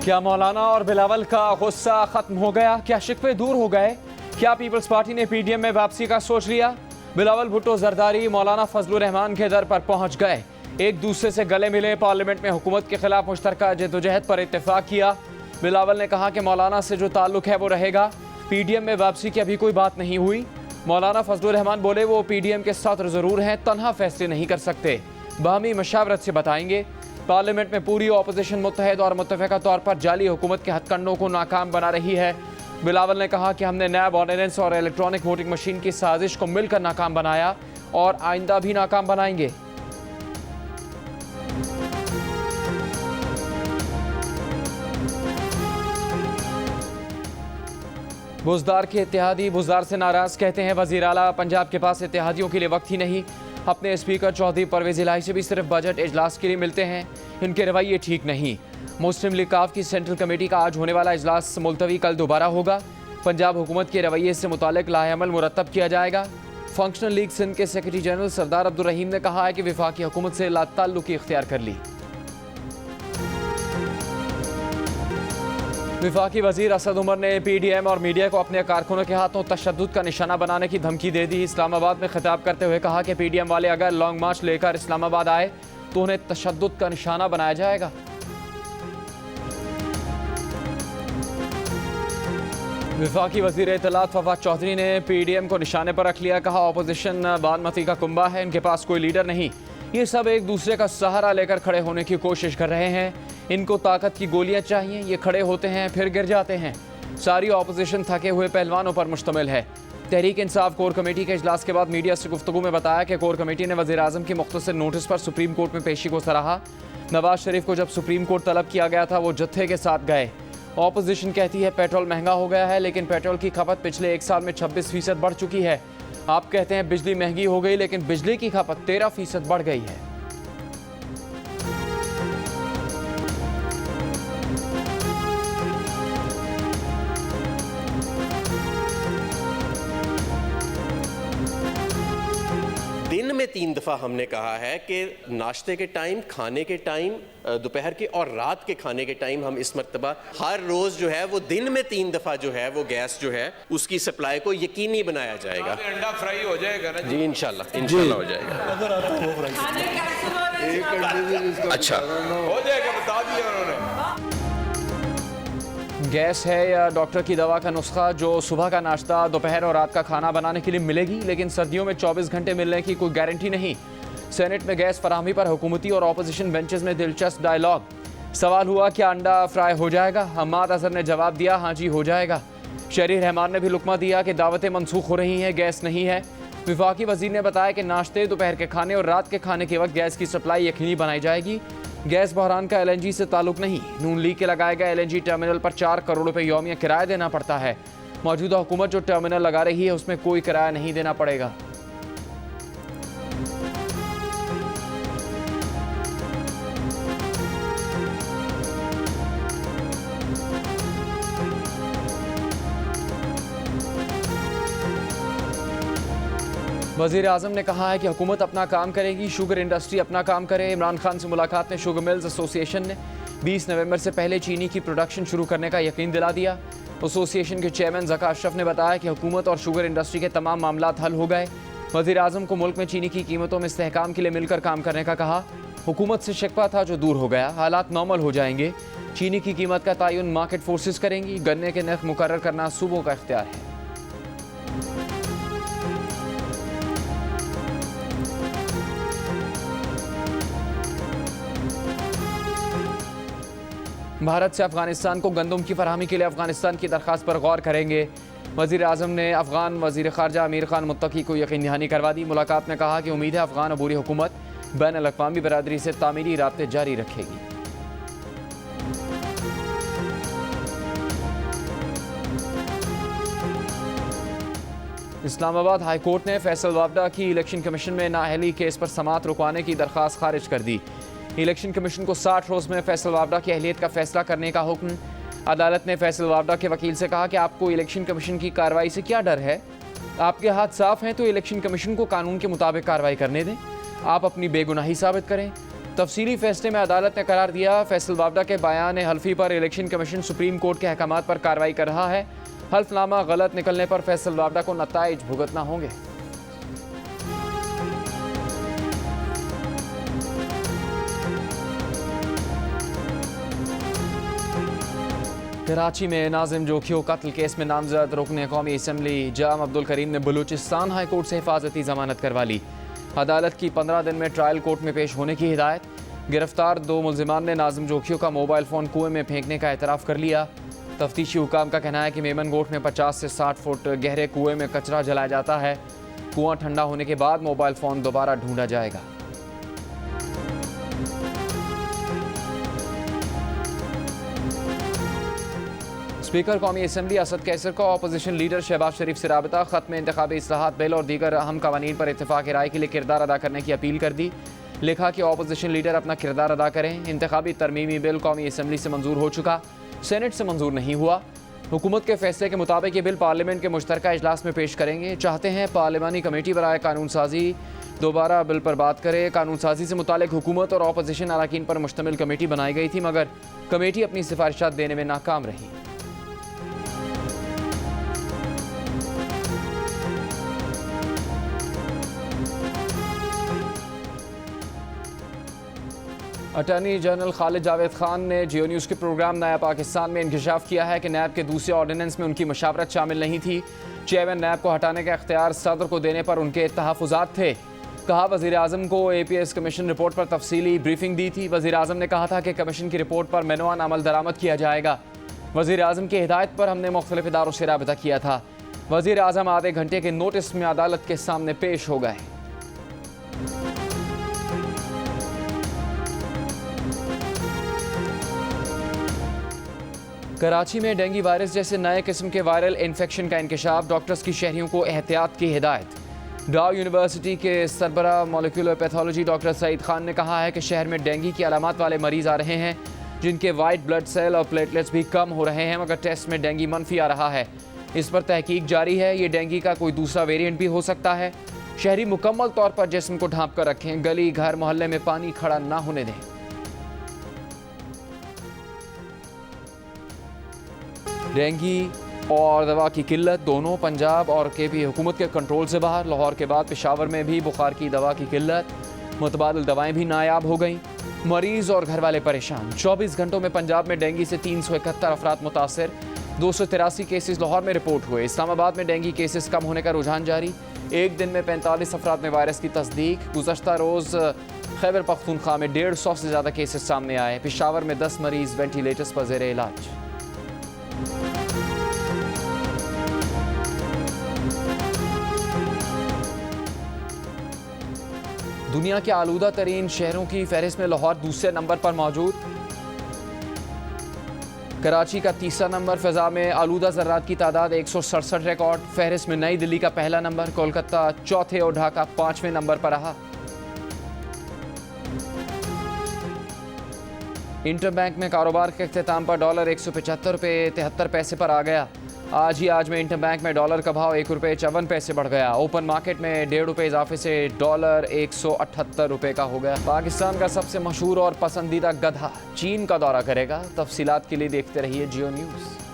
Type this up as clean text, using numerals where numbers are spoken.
क्या मौलाना और बिलावल का गुस्सा खत्म हो गया? क्या शिकवे दूर हो गए? क्या पीपल्स पार्टी ने पीडीएम में वापसी का सोच लिया? बिलावल भुट्टो जरदारी मौलाना फजलुर रहमान के दर पर पहुंच गए, एक दूसरे से गले मिले, पार्लियामेंट में हुकूमत के खिलाफ मुश्तरका जद्दोजहद पर इत्तेफाक किया। बिलावल ने कहा कि मौलाना से जो ताल्लुक है वो रहेगा, पीडीएम में वापसी की अभी कोई बात नहीं हुई। मौलाना फजलुर रहमान बोले वो पीडीएम के साथ जरूर हैं, तन्हा फैसले नहीं कर सकते, बाहमी मशावरत से बताएंगे। पार्लियामेंट में पूरी ऑपोजिशन मुत्तहद और मुत्तफ़िका तौर पर जाली हुकूमत के हथकंडों को नाकाम बना रही है। बिलावल ने कहा कि हमने नैब ऑर्डिनेंस और इलेक्ट्रॉनिक वोटिंग मशीन की साजिश को मिलकर नाकाम बनाया और आइंदा भी नाकाम बनाएंगे। बुज़दार के इत्तेहादी बुज़दार से नाराज़, कहते हैं वज़ीर आला पंजाब के पास इत्तेहादियों के लिए वक्त ही नहीं। अपने स्पीकर चौधरी परवेज़ इलाही से भी सिर्फ बजट इजलास के लिए मिलते हैं, इनके रवैये ठीक नहीं। मुस्लिम लीग काफ की सेंट्रल कमेटी का आज होने वाला इजलास मुलतवी कल दोबारा होगा। पंजाब हुकूमत के रवैये से मुतालिक लाहेअमल मुरतब किया जाएगा। फंक्शनल लीग सिंध के सेक्रेटरी जनरल सरदार अब्दुल रहीम ने कहा है कि वफाकी हुकूमत से लाताल्लुकी इख्तियार कर ली। वफाकी वजीर असद उमर ने पीडीएम और मीडिया को अपने कारकुनों के हाथों तशद्दुद का निशाना बनाने की धमकी दे दी। इस्लामाबाद में खिताब करते हुए कहा कि पीडीएम वाले अगर लॉन्ग मार्च लेकर इस्लामाबाद आए तो उन्हें तशद्दुद का निशाना बनाया जाएगा। वफाकी वजीर इत्तलात फवाद चौधरी ने पीडीएम को निशाने पर रख लिया। कहा ऑपोजिशन बानमती का कुंबा है, इनके पास कोई लीडर नहीं, ये सब एक दूसरे का सहारा लेकर खड़े होने की कोशिश कर रहे हैं। इनको ताकत की गोलियां चाहिए, ये खड़े होते हैं फिर गिर जाते हैं। सारी ऑपोजिशन थके हुए पहलवानों पर मुश्तमिल है। तहरीक इंसाफ कोर कमेटी के इजलास के बाद मीडिया से गुफ्तगू में बताया कि कोर कमेटी ने वज़ीर आज़म की मुख्तसर नोटिस पर सुप्रीम कोर्ट में पेशी को सराहा। नवाज शरीफ को जब सुप्रीम कोर्ट तलब किया गया था वो जत्थे के साथ गए। ऑपोजिशन कहती है पेट्रोल महंगा हो गया है, लेकिन पेट्रोल की खपत पिछले एक साल में 26% बढ़ चुकी है। आप कहते हैं बिजली महंगी हो गई, लेकिन बिजली की खपत 13% बढ़ गई है। दिन में 3 दफ़ा हमने कहा है कि नाश्ते के टाइम, खाने के टाइम, दोपहर के और रात के खाने के टाइम हम इस मर्तबा हर रोज़ जो है वो दिन में 3 दफ़ा जो है वो गैस जो है उसकी सप्लाई को यकीनी बनाया जाएगा। अंडा फ्राई हो जाएगा ना जी, इंशाल्लाह हो जाएगा। अच्छा हो जाएगा, बता दिया उन्होंने। गैस है या डॉक्टर की दवा का नुस्खा जो सुबह का नाश्ता, दोपहर और रात का खाना बनाने के लिए मिलेगी, लेकिन सर्दियों में 24 घंटे मिलने की कोई गारंटी नहीं। सेनेट में गैस फराहमी पर हुकूमती और ऑपोजिशन बेंचेस में दिलचस्प डायलॉग। सवाल हुआ क्या अंडा फ्राई हो जाएगा? हम्माद अजहर ने जवाब दिया हाँ जी हो जाएगा। शहरी रहमान ने भी लुकमा दिया कि दावतें मनसूख हो रही हैं, गैस नहीं है। वफाकी वजीर ने बताया कि नाश्ते, दोपहर के खाने और रात के खाने के वक्त गैस की सप्लाई यकीनी बनाई जाएगी। गैस बहरान का एलएनजी से ताल्लुक नहीं। नून लीग के लगाए गए एलएनजी टर्मिनल पर 4 करोड़ रुपए यौमिया किराया देना पड़ता है। मौजूदा हुकूमत जो टर्मिनल लगा रही है उसमें कोई किराया नहीं देना पड़ेगा। वज़ीर आज़म ने कहा है कि हुकूमत अपना काम करेगी, शुगर इंडस्ट्री अपना काम करे। इमरान खान से मुलाकात में शुगर मिल्स एसोसिएशन ने 20 नवंबर से पहले चीनी की प्रोडक्शन शुरू करने का यकीन दिला दिया। एसोसिएशन के चेयरमैन ज़का अशरफ ने बताया कि हुकूमत और शुगर इंडस्ट्री के तमाम मामलात हल हो गए। वज़ीर आज़म को मुल्क में चीनी की कीमतों में इस्तेहकाम के लिए मिलकर काम करने का कहा। हुकूमत से शिकवा था जो दूर हो गया, हालात नॉर्मल हो जाएंगे। चीनी की कीमत का तयन मार्केट फोर्सेस करेंगी। गन्ने के नर्ख मुकर्रर करना सूबों का इख्तियार है। भारत से अफगानिस्तान को गंदम की फराहमी के लिए अफगानिस्तान की दरख्वास्त पर गौर करेंगे। वज़ीर आज़म ने अफगान वज़ीर ख़ारजा अमीर खान मुत्तकी को यकीन दहानी करवा दी। मुलाकात में कहा कि उम्मीद है अफगान अबूरी हुकूमत बैन अल-अक़वामी बरादरी से तामीरी राब्ते जारी रखेगी। इस्लामाबाद हाई कोर्ट ने फैसल वावडा की इलेक्शन कमीशन में नाअहली केस पर समाअत रुकवाने की दरख्वास्त खारिज कर दी। इलेक्शन कमीशन को 60 रोज़ में फैसल वावडा की अहलियत का फैसला करने का हुक्म। अदालत ने फैसल वावडा के वकील से कहा कि आपको इलेक्शन कमीशन की कार्रवाई से क्या डर है? आपके हाथ साफ हैं तो इलेक्शन कमीशन को कानून के मुताबिक कार्रवाई करने दें। आप अपनी बेगुनाही साबित करें। तफसीली फैसले में अदालत ने करार दिया, फैसल वावडा के बयान हल्फी पर इलेक्शन कमीशन सुप्रीम कोर्ट के अहकामात पर कार्रवाई कर रहा है। हल्फनामा गलत निकलने पर फैसल वावडा को नताइज भुगतना होंगे। कराची में नाजिम जोखियों कत्ल केस में नामजद रुकन कौमी असम्बली जाम अब्दुल करीम ने बलूचिस्तान हाई कोर्ट से हिफाजती जमानत करवा ली। अदालत की 15 दिन में ट्रायल कोर्ट में पेश होने की हिदायत। गिरफ्तार 2 मुल्जिमान ने नाजिम जोखियों का मोबाइल फ़ोन कुएं में फेंकने का एतराफ़ कर लिया। तफ्तीशी हुकाम का कहना है कि मेमन गोट में 50 से 60 फुट गहरे कुएं में कचरा जलाया जाता है। कुआं ठंडा होने के बाद मोबाइल फ़ोन दोबारा ढूंढा जाएगा। स्पीकर कौमी असम्बली असद कैसर को अपोजिशन लीडर शहबाज शरीफ से राबता, खत्म इंतखाबी इस्लाहात बिल और दीगर अहम कवानीन पर इत्तेफाक राय के लिए किरदार अदा करने की अपील कर दी। लिखा कि अपोजिशन लीडर अपना किरदार अदा करें। इंतखाबी तरमीमी बिल कौमी असम्बली से मंजूर हो चुका, सेनेट से मंजूर नहीं हुआ। हुकूमत के फैसले के मुताबिक ये बिल पार्लियामेंट के मुश्तरका इजलास में पेश करेंगे। चाहते हैं पार्लिमानी कमेटी बराए कानून साजी दोबारा बिल पर बात करे। कानून साजी से मुतालिक हुकूमत और अपोजिशन अरकान पर मुश्तमिल कमेटी बनाई गई थी, मगर कमेटी अपनी सिफारिशात देने में नाकाम रही। अटॉर्नी जनरल खालिद जावेद खान ने जियो न्यूज़ के प्रोग्राम नया पाकिस्तान में इंकशाफ किया है कि नैब के दूसरे ऑर्डिनेंस में उनकी मशावरत शामिल नहीं थी। चेयरमैन नैब को हटाने का इख्तियार सदर को देने पर उनके तहफ़्फ़ुज़ात थे। कहा, वज़ीर आज़म को APS कमीशन रिपोर्ट पर तफसीली ब्रीफिंग दी थी। वज़ीर आज़म ने कहा था कि कमीशन की रिपोर्ट पर मेनवान अमल दरामद किया जाएगा। वज़ीर आज़म की हिदायत पर हमने मुख्तलिफ इदारों से राबिता किया था। वज़ीर आज़म आधे घंटे के नोटिस में अदालत के सामने पेश हो गए। कराची में डेंगू वायरस जैसे नए किस्म के वायरल इन्फेक्शन का इंकशाफ, डॉक्टर्स की शहरियों को एहतियात की हिदायत। डाउ यूनिवर्सिटी के सरबरा molecular pathology doctor Saeed Khan ने कहा है कि शहर में डेंगू की अलामत वाले मरीज आ रहे हैं, जिनके वाइट ब्लड सेल और प्लेटलेट्स भी कम हो रहे हैं, मगर टेस्ट में डेंगू मनफी आ रहा है। इस पर तहकीक जारी है। ये डेंगू का कोई दूसरा वेरिएंट भी हो सकता है। शहरी मुकम्मल तौर पर जिस्म को ढांप कर रखें। गली घर मोहल्ले में पानी खड़ा ना होने दें। डेंगू और दवा की किल्लत दोनों पंजाब और KP हुकूमत के कंट्रोल से बाहर। लाहौर के बाद पेशावर में भी बुखार की दवा की किल्लत, मुतबादिल दवाएं भी नायाब हो गईं। मरीज़ और घर वाले परेशान। 24 घंटों में पंजाब में डेंगू से 371 अफराद मुतासर। 283 केसेस लाहौर में रिपोर्ट हुए। इस्लामाबाद में डेंगू केसेस कम होने का रुझान जारी। एक दिन में 45 अफराद में वायरस की तस्दीक। गुज़श्ता रोज़ खैबर पख्तूनख्वा में 150 से ज़्यादा केसेस सामने आए। पेशावर में 10 मरीज़ वेंटिलेटर्स पर ज़ेर इलाज। दुनिया के आलूदा तरीन शहरों की फहरिस्त में लाहौर दूसरे नंबर पर मौजूद। कराची का तीसरा नंबर। फ़िज़ा में आलूदा ज़र्रात की तादाद 167 रिकॉर्ड। फहरिस्त में नई दिल्ली का पहला नंबर। कोलकाता चौथे और ढाका 5वें नंबर पर रहा। इंटरबैंक में कारोबार के अख्तिताम पर डॉलर 175 रुपये 73 पैसे पर आ गया। आज में इंटरबैंक में डॉलर का भाव 1 रुपये 54 पैसे बढ़ गया। ओपन मार्केट में 1.5 रुपये इजाफे से डॉलर 178 रुपये का हो गया। पाकिस्तान का सबसे मशहूर और पसंदीदा गधा चीन का दौरा करेगा। तफसीलात के लिए देखते रहिए जियो न्यूज़।